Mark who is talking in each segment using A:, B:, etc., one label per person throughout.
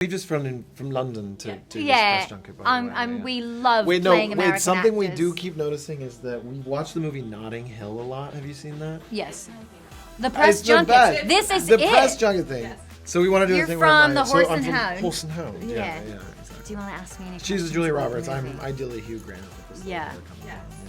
A: We just from London to this
B: Yeah,
A: press junket. By the way,
B: we love playing American
A: something we
B: actors.
A: do keep noticing is that we watch the movie Notting Hill a lot. Have you seen that?
B: Yes. The press
A: It's
B: junket.
A: the best.
B: This is
A: the
B: it.
A: press junket thing.
C: Yes.
A: So we want to do
B: You're
A: the thing
B: from
A: where
B: the Horse
A: I'm
B: and
A: from
B: Hound.
A: Horse and Hound. Yeah,
B: Yeah.
A: exactly.
B: Do you want to ask me any
A: She's
B: questions
A: Julia
B: about the
A: Roberts. I'm
B: movie?
A: ideally Hugh Grant. If this
B: Yeah.
A: ever comes
C: Yes.
A: along,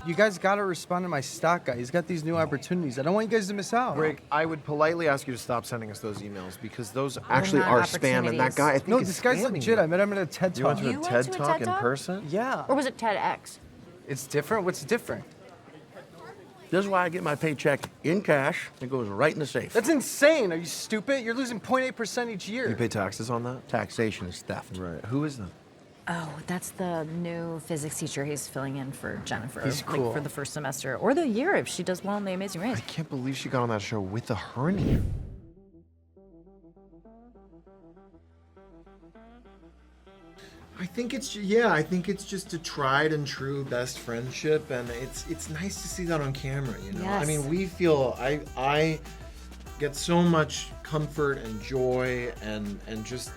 D: You guys gotta respond to my stock guy. He's got these new opportunities. I don't want you guys to miss out.
A: Rick, I would politely ask you to stop sending us those emails because those actually
B: not
A: are spam, and that
B: opportunities.
A: guy, I think,
D: No,
A: is
D: this guy's
A: scamming
D: legit.
A: you.
D: I met him at a TED
A: You went
D: Talk.
A: to a
B: You went
A: TED
B: to a
A: Talk
B: TED
A: in
B: Talk?
A: person?
D: Yeah.
B: Or was it TEDx?
D: It's different. What's different?
E: This is why I get my paycheck in cash. It goes right in the safe.
D: That's insane. Are you stupid? You're losing 0.8% each year.
A: You pay taxes on that?
E: Taxation is theft.
A: Right. Who is that?
F: Oh, that's the new physics teacher. He's filling in for Jennifer.
D: He's cool.
F: Like for the first semester or the year if she does well in The Amazing Race.
A: I can't believe she got on that show with a hernia. I think it's just a tried and true best friendship, and it's nice to see that on camera. You know, I mean,
F: Yes.
A: we feel I get so much comfort and joy and just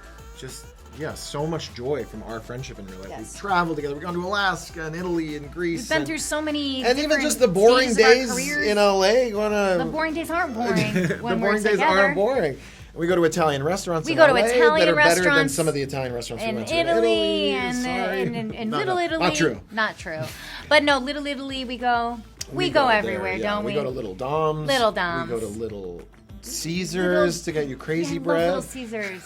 A: so much joy from our friendship in real life.
B: Yes.
A: We've traveled together. We've gone to Alaska and Italy and Greece.
B: We've been
A: and-
B: through so many
A: and even
B: different
A: just the boring
B: stages of our
A: days
B: careers.
A: in LA. Going
B: The boring days aren't boring
A: the
B: when
A: boring
B: we're
A: days
B: together.
A: aren't boring. We go to Italian restaurants.
B: We
A: in
B: go to
A: LA
B: Italian
A: that are better than
B: restaurants
A: some of the Italian restaurants we
B: in
A: went to
B: Italy
A: in
B: and
A: Sorry.
B: in
A: No,
B: Little
A: no,
B: Italy.
A: Not true.
B: Not true. But no, Little Italy we go. We go
A: there,
B: everywhere,
A: yeah.
B: don't we?
A: We go to Little Dom's.
B: Little Dom's.
A: We go to Little Caesars to get you crazy
B: Yeah,
A: bread.
B: Little Caesars.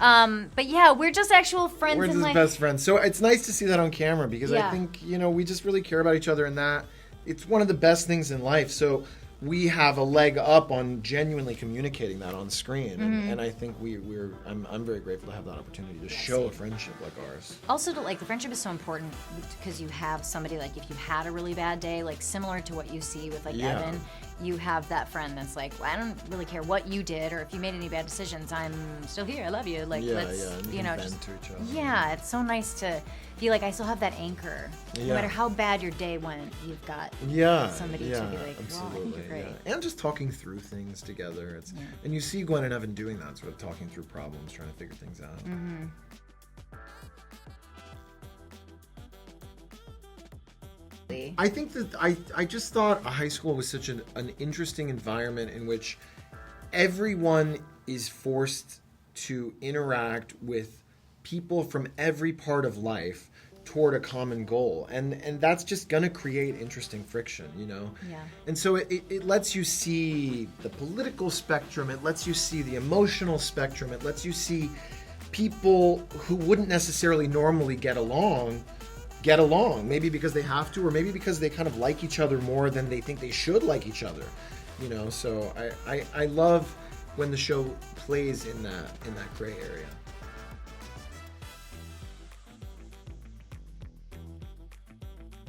B: But yeah, we're just actual friends
A: We're
B: and
A: just
B: like
A: best friends. So it's nice to see that on camera because I
B: Yeah.
A: think, we just really care about each other, and that it's one of the best things in life. So we have a leg up on genuinely communicating that on screen.
B: Mm-hmm.
A: And I think I'm very grateful to have that opportunity to show a friendship like ours.
F: Also, the friendship is so important because you have somebody, like, if you had a really bad day, like, similar to what you see with, like,
A: Yeah.
F: Evan, you have that friend that's like, well, I don't really care what you did or if you made any bad decisions, I'm still here, I love you. Like,
A: Yeah,
F: let's,
A: yeah, and you
F: you know,
A: can
F: just,
A: vent to each other.
F: yeah, it's so nice to feel like I still have that anchor.
A: Yeah.
F: No matter how bad your day went, you've got
A: Yeah,
F: somebody
A: yeah,
F: to be like, well, I think
A: absolutely,
F: you're great.
A: yeah. And just talking through things together. And you see Gwen and Evan doing that, sort of talking through problems, trying to figure things out.
F: Mm-hmm.
A: I think that I just thought a high school was such an interesting environment in which everyone is forced to interact with people from every part of life toward a common goal, and that's just going to create interesting friction,
F: Yeah.
A: And so it lets you see the political spectrum, it lets you see the emotional spectrum, it lets you see people who wouldn't necessarily normally get along, maybe because they have to, or maybe because they kind of like each other more than they think they should like each other, so I love when the show plays in that gray area.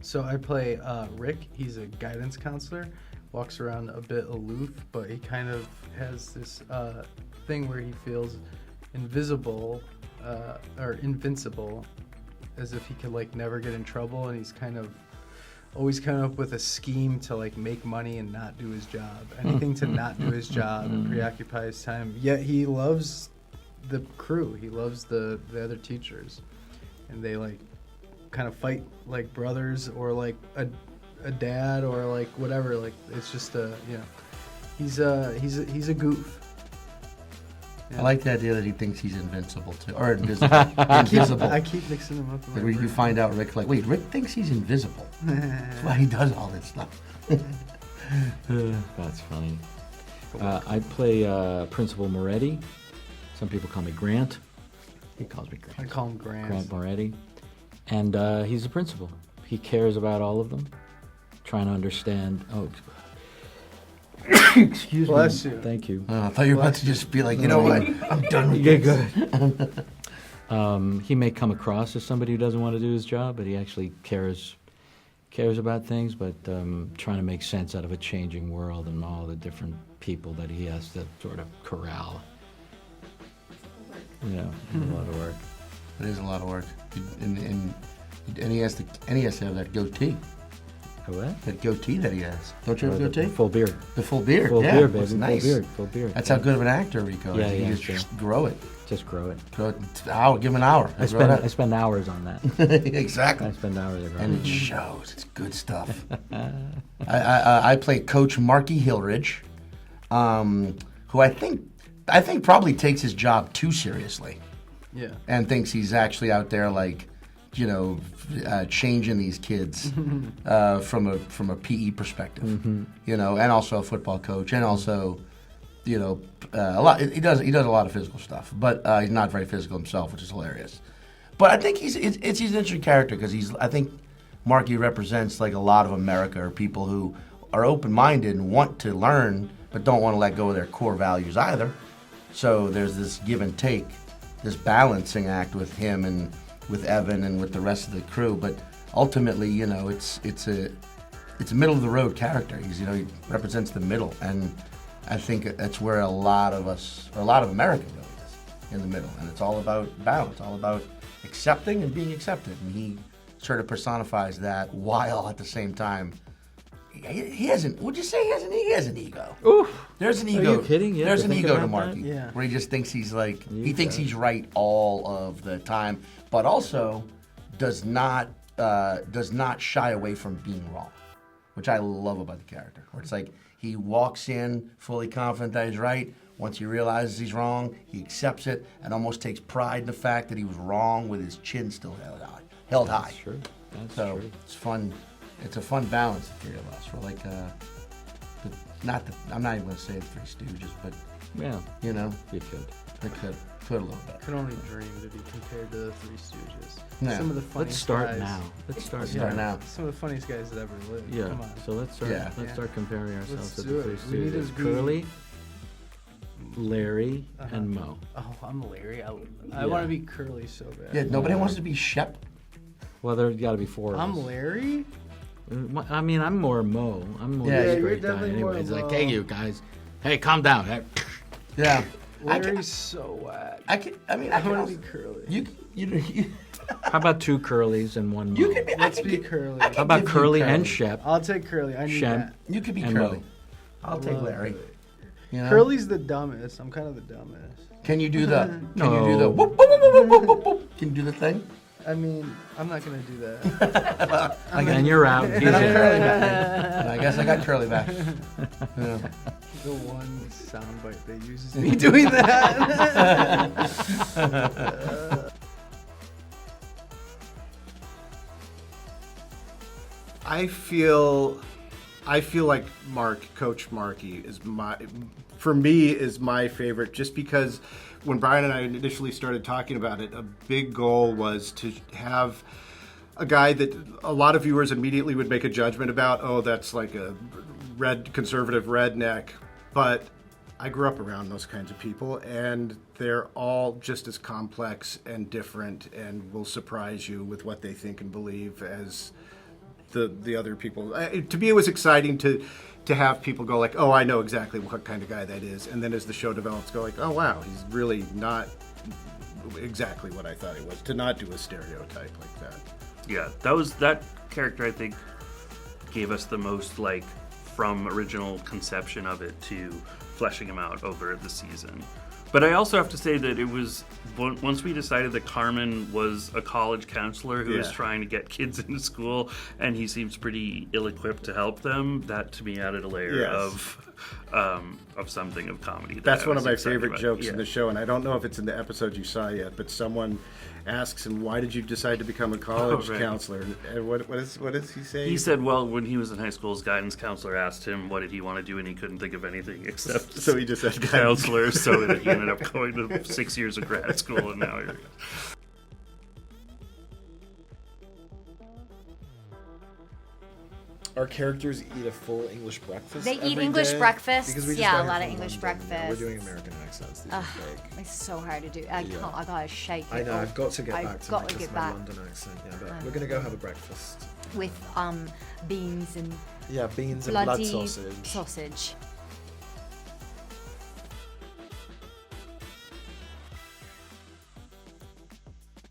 D: So I play Rick. He's a guidance counselor. Walks around a bit aloof, but he kind of has this thing where he feels invisible or invincible, as if he could never get in trouble, and he's kind of always coming up with a scheme to make money and not do his job. Anything to not do his job and preoccupy his time. Yet he loves the crew. He loves the other teachers, and they kind of fight like brothers or a dad or whatever. It's just he's a goof.
E: I like the idea that he thinks he's invincible too, or invisible. Invisible.
D: I keep mixing them up.
E: Like, you find out Rick wait, Rick thinks he's invisible. That's why he does all this stuff.
G: That's funny. I play Principal Moretti. Some people call me Grant. He calls me Grant.
D: I call him Grant.
G: Grant Moretti. And he's the principal. He cares about all of them, trying to understand. Oh, excuse me.
D: Bless you.
G: Thank you.
E: I thought you were about to just be like, you know what? I'm done with
G: Yeah,
E: this.
G: good. He may come across as somebody who doesn't want to do his job, but he actually cares about things, but trying to make sense out of a changing world and all the different people that he has to sort of corral. It's a lot of work.
E: It is a lot of work, and he has to have that goatee.
G: A what?
E: That goatee that he has. Don't you have a
G: The
E: goatee?
G: full beard.
E: The full beard.
G: Full
E: yeah,
G: beard,
E: it's
G: baby.
E: nice.
G: Full beard.
E: That's how good of an actor Rico is.
G: Yeah,
E: He
G: yeah,
E: just
G: sure.
E: grow it.
G: Just grow it.
E: Grow it. Give him an hour.
G: I
E: Grow it
G: spend I spend hours on that.
E: up. Exactly.
G: I spend hours
E: And
G: around.
E: it shows. It's good stuff. I play Coach Marky Hillridge, who I think probably takes his job too seriously,
D: Yeah.
E: and thinks he's actually out there like, changing these kids from a PE perspective, and also a football coach, and also, a lot. He does a lot of physical stuff, but he's not very physical himself, which is hilarious. But I think he's an interesting character because I think Marky represents like a lot of America, or people who are open-minded and want to learn, but don't want to let go of their core values either. So there's this give and take, this balancing act with him and with Evan and with the rest of the crew. But ultimately, it's a middle of the road character. He represents the middle, and I think that's where a lot of us, or a lot of America really is, in the middle. And it's all about balance, all about accepting and being accepted. And he sort of personifies that while at the same time, he hasn't. Would you say he has an ego?
G: Oof.
E: There's an ego.
G: you kidding? You
E: There's
G: have
E: an
G: to think
E: ego to
G: about that?
E: Marky,
D: Yeah.
E: where he just thinks he's like he
G: You
E: thinks
G: got it.
E: he's right all of the time, but also does not shy away from being wrong, which I love about the character. Where it's like he walks in fully confident that he's right. Once he realizes he's wrong, he accepts it and almost takes pride in the fact that he was wrong, with his chin still held high.
G: That's true. That's
E: So
G: true.
E: it's fun. It's a fun balance, the three of us. We're like, I'm not even going to say the Three Stooges, but
G: Yeah,
E: you
G: you could.
E: could a little bit.
D: Could only dream to be compared to the Three Stooges.
E: Yeah.
D: Some of the funniest
G: Let's start
D: guys,
G: now. Let's start
E: Start
G: now.
E: now.
D: Some of the funniest guys that ever lived.
G: Yeah.
D: Come on.
G: So let's start.
E: Yeah.
G: Let's
D: Yeah.
G: start comparing ourselves
D: Let's
G: to
D: do
G: the
D: it.
G: Three
D: We need
G: Stooges.
D: to be-
G: Curly, Larry,
D: Uh-huh.
G: and Mo.
D: Oh, I'm Larry. I
G: Yeah.
D: want to be Curly so bad.
E: Yeah, nobody wants to be Shep.
G: Well, there's got to be four of us.
D: I'm Larry.
G: I mean, I'm more Mo. I'm more
E: Yeah,
G: the
E: you're
G: straight guy.
D: definitely more
G: Anyway, it's like,
D: Mo.
G: hey, you guys. Hey, calm down. Hey.
E: Yeah.
D: Larry's so whack.
E: I can
D: I
E: also,
D: want to be Curly.
E: you
G: How about two Curlies and one Mo?
E: you could be.
D: Let's
E: I could
D: be
E: give-
D: Curly.
E: I could
G: How about
E: give you
G: Curly and Shep?
D: I'll take Curly. I need
G: Shem.
D: that.
E: You could be
G: And
E: Curly.
G: Mo.
E: I'll take
D: Love
E: Larry.
D: Curly.
E: You know?
D: Curly's the dumbest. I'm kind of the dumbest.
E: Can you do the? Can
G: No.
E: you do the? Whoop, whoop, whoop, whoop, whoop, whoop, whoop? Can you do the thing?
D: I mean, I'm not gonna do that.
G: And you're out. He's
E: And I'm
G: in.
E: Curly back. I guess I got Curly back. Yeah.
D: The one soundbite they use is me doing that.
C: I feel like Coach Markey is for me my favorite, just because when Brian and I initially started talking about it, a big goal was to have a guy that a lot of viewers immediately would make a judgment about. Oh, that's like a conservative redneck. But I grew up around those kinds of people, and they're all just as complex and different, and will surprise you with what they think and believe as the other people. To me, it was exciting to have people go like, oh, I know exactly what kind of guy that is. And then as the show develops, go like, oh, wow, he's really not exactly what I thought he was, to not do a stereotype like that.
H: Yeah, that character, I think, gave us the most, like, from original conception of it to fleshing him out over the season. But I also have to say that it was, once we decided that Carmen was a college counselor who was
C: Yeah.
H: trying to get kids into school, and he seems pretty ill-equipped to help them, that to me added a layer
C: Yes.
H: of something of comedy. that
C: That's
H: I
C: one
H: was
C: of my
H: excited
C: favorite
H: about.
C: jokes
H: Yeah.
C: in the show, and I don't know if it's in the episode you saw yet, but someone asks him, why did you decide to become a college
H: right.
C: counselor? And what does he say?
H: He said, well, when he was in high school, his guidance counselor asked him what did he want to do, and he couldn't think of anything except
C: So he just said
H: counselor. So that he ended up going to 6 years of grad school, and now here he is.
A: Our characters eat a full English breakfast.
F: They eat
A: every
F: English
A: day?
F: breakfasts.
A: Because we just
F: Yeah,
A: got
F: a
A: here
F: lot of
A: from
F: English
A: London. Yeah,
F: breakfast.
A: we're doing American accents. These are big.
F: It's so hard to do. I
A: Yeah.
F: can't. I gotta shake it.
A: I know.
F: off.
A: I've got to get
F: I've
A: back to
F: got
A: my,
F: to
A: just
F: get
A: my
F: back
A: London accent. Yeah, but we're gonna go have a breakfast.
F: with beans and
A: Yeah, beans and
F: bloody
A: blood sausage.
F: sausage.